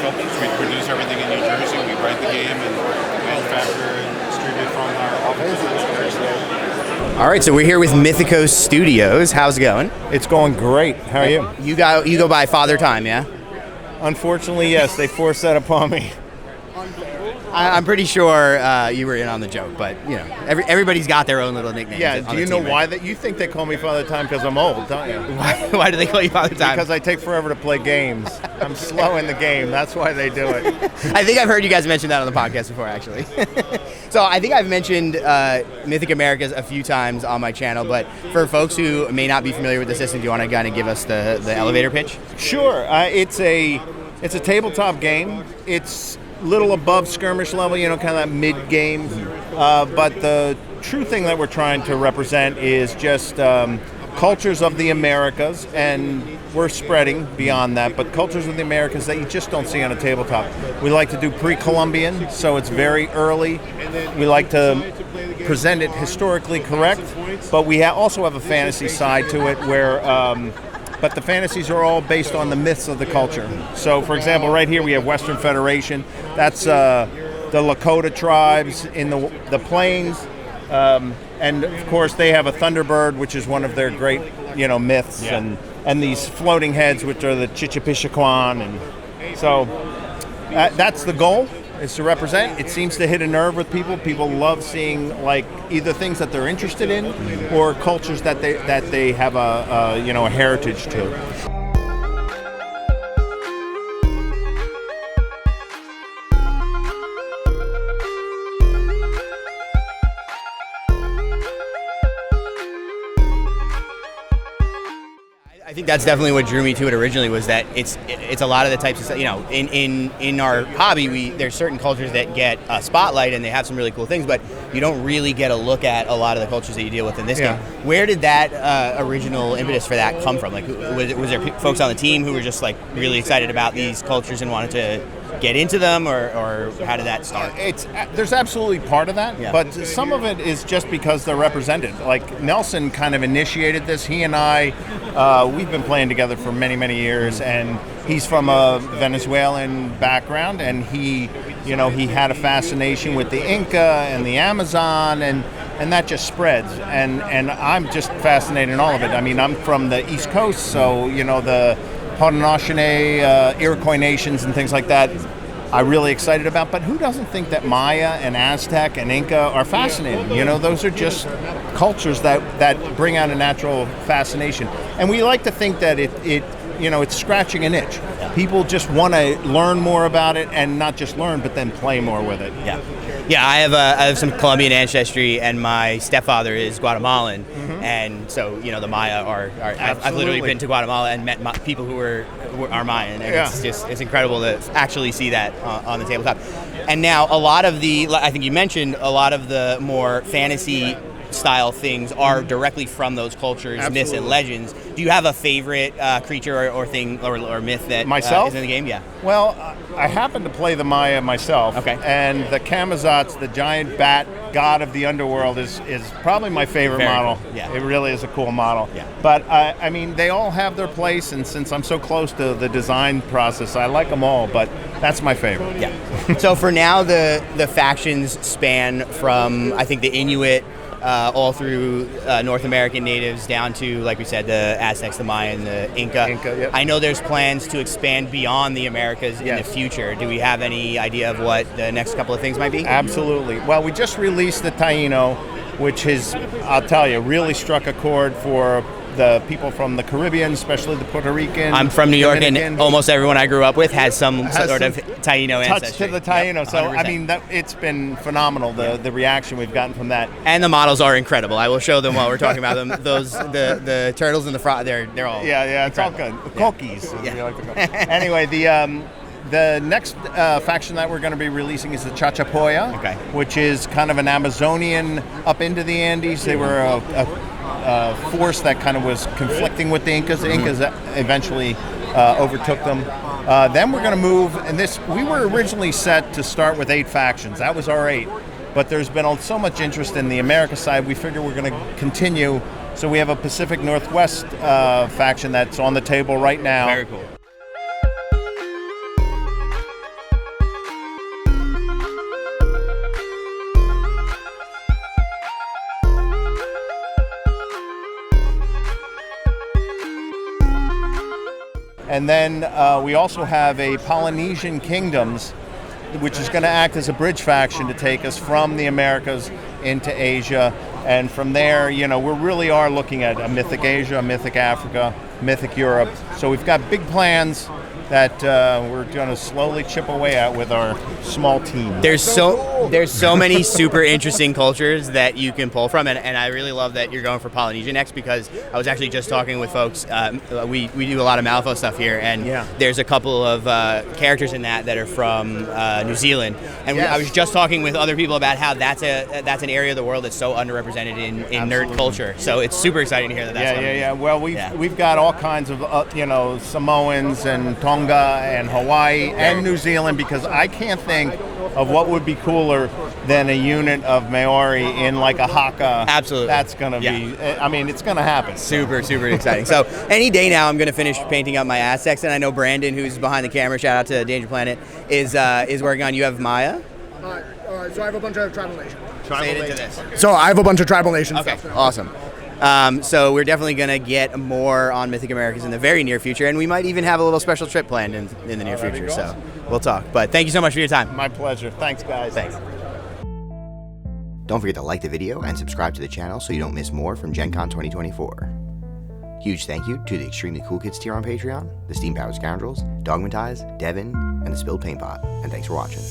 sculptures. We produce everything in New Jersey. We write the game and manufacture and distribute from our office. All right, so we're here with Mythicos Studios. How's it going? It's going great. How are you? You go by Father Time, yeah? Unfortunately, yes. They forced that upon me. I'm pretty sure you were in on the joke, but you know, everybody's got their own little nicknames. Yeah. Do you know why that? You think they call me Father Time because I'm old, don't you? Why do they call you Father Time? Because I take forever to play games. I'm slow in the game. That's why they do it. I think I've heard you guys mention that on the podcast before, actually. So I think I've mentioned Mythic Americas a few times on my channel, but for folks who may not be familiar with the system, do you want to kind of give us the elevator pitch? Sure. It's a tabletop game. It's little above skirmish level, you know, kind of that mid-game. But the true thing that we're trying to represent is just cultures of the Americas, and we're spreading beyond that, but cultures of the Americas that you just don't see on a tabletop. We like to do pre-Columbian, so it's very early. We like to present it historically correct, but we also have a fantasy side to it where but the fantasies are all based on the myths of the culture. So, for example, right here we have Western Federation. That's the Lakota tribes in the plains. And, of course, they have a Thunderbird, which is one of their great, myths. Yeah. And these floating heads, which are the Chichipichaquan. And so that's the goal, is to represent. It seems to hit a nerve with people. People love seeing either things that they're interested in or cultures that they have a heritage to. I think that's definitely what drew me to it originally, was that it's a lot of the types of, in our hobby, there's certain cultures that get a spotlight and they have some really cool things, but you don't really get a look at a lot of the cultures that you deal with in this game. Where did that original impetus for that come from? Was there folks on the team who were just really excited about these cultures and wanted to get into them, or how did that start? There's absolutely part of that, yeah. But some of it is just because they're represented. Like Nelson kind of initiated this. He and I, we've been playing together for many, many years, and he's from a Venezuelan background, and he had a fascination with the Inca and the Amazon, and that just spreads. And I'm just fascinated in all of it. I mean, I'm from the East Coast, so the Haudenosaunee, Iroquois nations and things like that I'm really excited about. But who doesn't think that Maya and Aztec and Inca are fascinating? Those are just cultures that bring out a natural fascination. And we like to think that it's scratching an itch. People just want to learn more about it, and not just learn, but then play more with it. Yeah, I have some Colombian ancestry, and my stepfather is Guatemalan, and so the Maya are I've literally been to Guatemala and met people who are Mayan, and it's incredible to actually see that on the tabletop. And now I think you mentioned a lot of the more fantasy style things are directly from those cultures, Absolutely. Myths and legends. Do you have a favorite creature or thing or myth that myself is in the game? Yeah. Well, I happen to play the Maya myself. Okay. And the Camazotz, the giant bat god of the underworld, is probably my favorite model. Cool. Yeah. It really is a cool model. Yeah. But I mean, they all have their place, and since I'm so close to the design process, I like them all. But that's my favorite. Yeah. So for now, the factions span from, I think, the Inuit. All through North American natives down to, like we said, the Aztecs, the Mayan, the Inca. Yep. I know there's plans to expand beyond the Americas in the future. Do we have any idea of what the next couple of things might be? Absolutely. Well, we just released the Taino, which has, I'll tell you, really struck a chord for the people from the Caribbean, especially the Puerto Rican. I'm from New York, Dominican. And almost everyone I grew up with has some sort of Taino touch ancestry. to the Taino. Yep, so, I mean, it's been phenomenal, the reaction we've gotten from that. And the models are incredible. I will show them while we're talking about them. The turtles and the frog, they're all it's all good. Cookies. Yeah. Like to call. Anyway, the next faction that we're going to be releasing is the Chachapoya, which is kind of an Amazonian up into the Andes. They were a force that kind of was conflicting with the Incas. The Incas eventually overtook them. Then we're going to move, and we were originally set to start with 8 factions. That was our 8. But there's been so much interest in the America side, we figure we're going to continue. So we have a Pacific Northwest faction that's on the table right now. Very cool. And then we also have a Polynesian Kingdoms, which is going to act as a bridge faction to take us from the Americas into Asia. And from there, we really are looking at a Mythic Asia, a Mythic Africa, Mythic Europe. So we've got big plans that we're going to slowly chip away at with our small team. There's so many super interesting cultures that you can pull from, and I really love that you're going for Polynesia next, because I was actually just talking with folks. We do a lot of Malifaux stuff here, and there's a couple of characters in that are from New Zealand, and I was just talking with other people about how that's an area of the world that's so underrepresented in nerd culture. So it's super exciting to hear that's coming. Well, we've got all kinds of Samoans and Tonga and Hawaii and New Zealand, because I can't think of what would be cooler than a unit of Maori in like a haka. Absolutely. That's going to be, it's going to happen. Super, super exciting. So any day now I'm going to finish painting up my Aztecs, and I know Brandon, who's behind the camera, shout out to Danger Planet, is working on, you have Maya? So I have a bunch of tribal nations. Say it into this. So I have a bunch of tribal nations. Okay, awesome. So we're definitely going to get more on Mythic Americas in the very near future, and we might even have a little special trip planned in the near future. So we'll talk. But thank you so much for your time. My pleasure. Thanks, guys. Thanks. Don't forget to like the video and subscribe to the channel so you don't miss more from Gencon 2024. Huge thank you to the Extremely Cool Kids tier on Patreon, the Steam Powered Scoundrels, Dogmatize, Devin, and the Spilled Paint Pot. And thanks for watching.